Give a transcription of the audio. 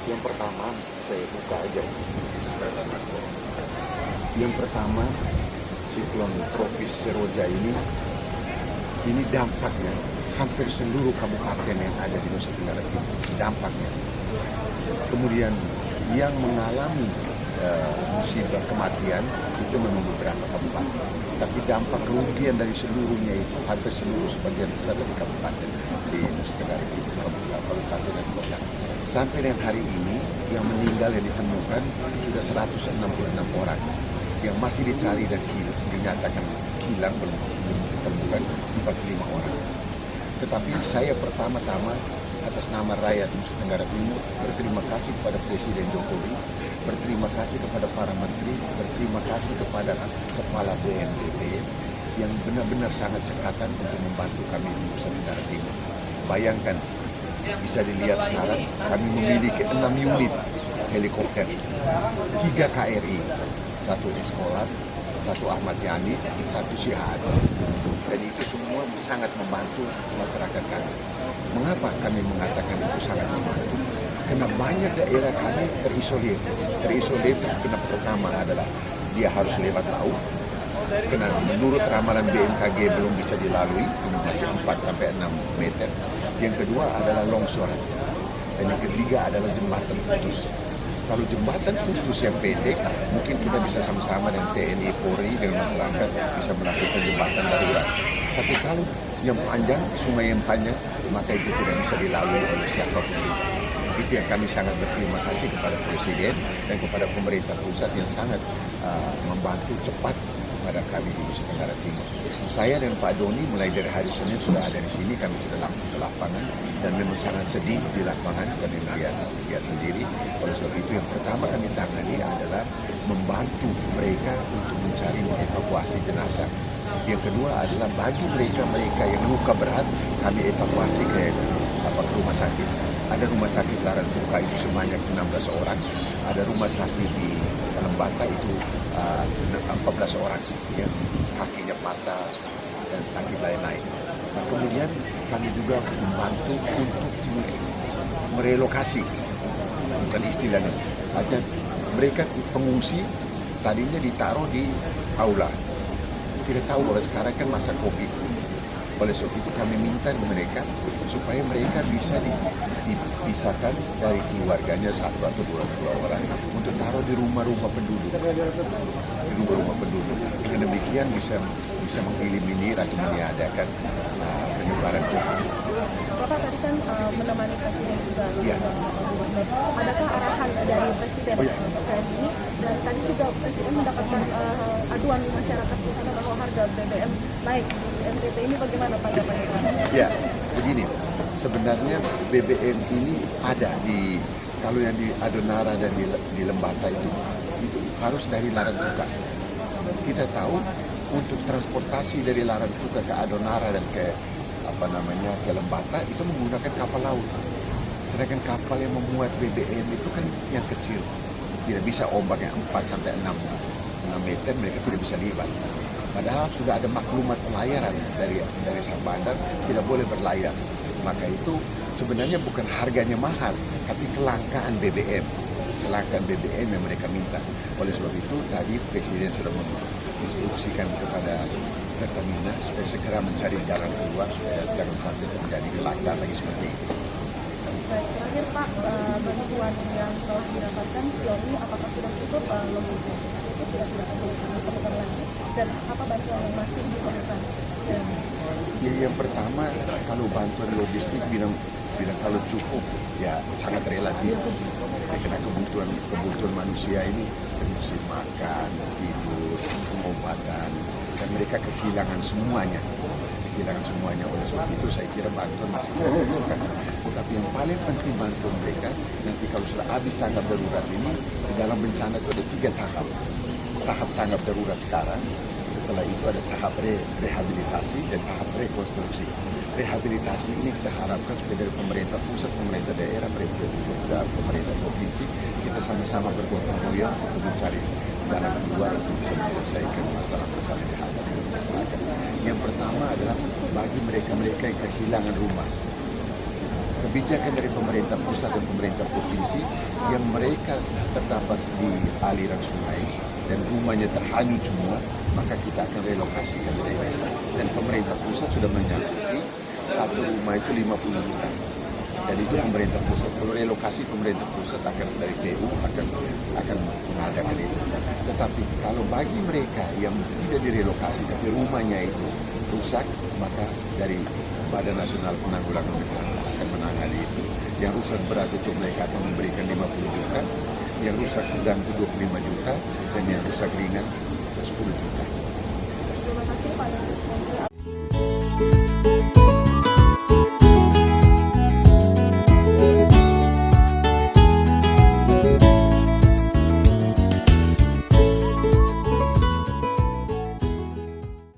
Yang pertama, saya buka aja. Yang pertama, siklon tropis Seroja ini dampaknya hampir seluruh kabupaten yang ada di Nusa Tenggara Timur. Dampaknya. Kemudian yang mengalami musibah kematian itu memang beberapa kabupaten. Tapi dampak kerugian dari seluruhnya itu hampir seluruh sebagian besar dari kabupaten di Nusa Tenggara Timur, kabupaten dan kota. Sampai dengan hari ini yang meninggal yang ditemukan sudah 166 orang. Yang masih dicari dan dinyatakan hilang belum ditemukan 45 orang. Tetapi saya pertama-tama atas nama rakyat Nusa Tenggara Timur berterima kasih kepada Presiden Jokowi, berterima kasih kepada para menteri, berterima kasih kepada Kepala BNPB yang benar-benar sangat cekatan untuk membantu kami di Nusa Tenggara Timur. Bayangkan, bisa dilihat sekarang kami memiliki 6 unit helikopter, 3 KRI, 1 Eskolat, 1 Ahmad Yani, 1 Syihad. Dan itu semua sangat membantu masyarakat kami. Mengapa kami mengatakan itu sangat membantu? Karena banyak daerah kami terisolir. Terisolir karena pertama adalah dia harus lewat laut. Karena menurut ramalan BMKG belum bisa dilalui, ini masih 4-6 meter. Yang kedua adalah longsoran. Dan yang ketiga adalah jembatan putus. Kalau jembatan putus yang pendek, mungkin kita bisa sama-sama dengan TNI, Polri, dengan masyarakat bisa melakukan jembatan darurat. Tapi kalau yang panjang, sungai yang panjang, maka itu tidak bisa dilalui oleh siapapun. Itu yang kami sangat berterima kasih kepada Presiden dan kepada pemerintah pusat yang sangat membantu cepat kepada kami di Nusa Tenggara Timur. Saya dan Pak Doni mulai dari hari Senin sudah ada di sini, kami sudah langsung ke lapangan dan memang sangat sedih di lapangan kami lihat sendiri. Oleh sebab itu yang pertama kami tangani adalah membantu mereka untuk mencari mengevakuasi jenazah. Yang kedua adalah bagi mereka yang luka berat kami evakuasi ke rumah sakit. Ada rumah sakit Laran Tuka itu sebanyak 16 orang, ada rumah sakit di Lembata itu 14 orang yang kakinya patah dan sakit lain-lain. Nah, kemudian kami juga membantu untuk merelokasi, bukan istilahnya, aja mereka pengungsi tadinya ditaruh di aula. Kita tahu bahwa sekarang kan masa Covid. Oleh sebab itu kami minta mereka supaya mereka bisa dipisahkan dari keluarganya 1 atau 2 orang untuk taruh di rumah-rumah penduduk. Di rumah-rumah penduduk. Dengan demikian bisa mengeliminir atau meniadakan penyebaran COVID. Bapak tadi kan menemani Presiden juga. Ya. Adakah arahan dari Presiden terkait ini? Dan tadi juga Presiden mendapatkan aduan masyarakat di sana bahwa harga BBM naik. NTT ini bagaimana tanggapannya? Ya, begini. Sebenarnya BBM ini ada kalau yang di Adonara dan di Lembata itu harus dari Laran Tuka. Kita tahu untuk transportasi dari Laran Tuka ke Adonara dan ke Lembata itu menggunakan kapal laut. Sedangkan kapal yang memuat BBM itu kan yang kecil, tidak bisa ombak yang 4-6 meter, mereka tidak bisa libat. Padahal sudah ada maklumat pelayaran dari sang bandar tidak boleh berlayar. Maka itu sebenarnya bukan harganya mahal, tapi kelangkaan BBM yang mereka minta. Oleh sebab itu tadi Presiden sudah menginstruksikan kepada Pertamina supaya segera mencari jalan keluar supaya jangan sampai terjadi kelangkaan lagi seperti itu. Baik, terakhir Pak, bantuan yang telah didapatkan sejauh ini apakah sudah cukup logistik? Itu tidak diperlukan lagi, dan apa bantuan yang masih diperlukan? Ya, yang pertama kalau bantuan logistik bilang kalau cukup ya sangat relatif. Karena kebutuhan manusia ini mesti makan, tidur, pengobatan, dan mereka kehilangan semuanya. Oleh sebab itu saya kira bantuan masih diperlukan. Tapi yang paling penting bantuan mereka nanti kalau sudah habis tanggap darurat ini, dalam bencana itu ada 3 tahap. Tahap tanggap darurat sekarang, setelah itu ada tahap rehabilitasi dan tahap rekonstruksi. Rehabilitasi ini kita harapkan supaya dari pemerintah pusat, pemerintah daerah, pemerintah provinsi, kita sama-sama bergotong royong untuk mencari jalan keluar untuk bisa menyelesaikan masalah-masalah yang dihadapi oleh masyarakat. Yang pertama adalah bagi mereka-mereka yang kehilangan rumah. Kebijakan dari pemerintah pusat dan pemerintah provinsi yang mereka terdapat di aliran sungai dan rumahnya terhanyut semua, maka kita akan relokasikan mereka. Dan pemerintah pusat sudah menyangkuti satu rumah itu 50 juta. Dan itu pemerintah pusat, kalau relokasi pemerintah pusat akan dari PU akan mengadakan itu. Tetapi kalau bagi mereka yang tidak direlokasi tapi rumahnya itu rusak, maka dari Badan Nasional Penanggulangan Bencana akan menangani itu. Yang rusak berat itu mereka akan memberikan 50 juta, yang rusak sedang itu 25 juta, dan yang rusak ringan 10 juta. Terima kasih Pak Menteri.